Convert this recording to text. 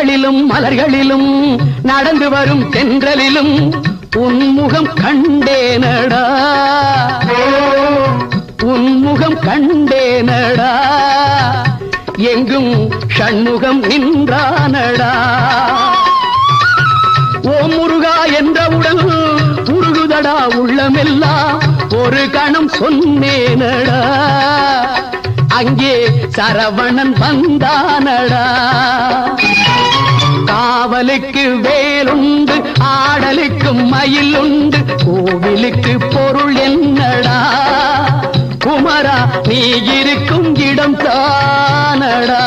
மலர்களிலும் நடந்து வரும் தென்றலிலும் உன்முகம் கண்டேனடா, உன்முகம் கண்டேனடா, எங்கும் ஷண்முகம் நின்றானடா. ஓ முருகா என்றவுடன் உருகுதடா உள்ளமெல்லாம், ஒரு கணம் சொன்னேனடா, அங்கே சரவணன் வந்தானடா. காவலுக்கு வேலுண்டு, ஆடலுக்கு மயில் உண்டு, கோவிலுக்கு பொருள் என்னடா, குமரா நீ இருக்கும் இடம் தானடா.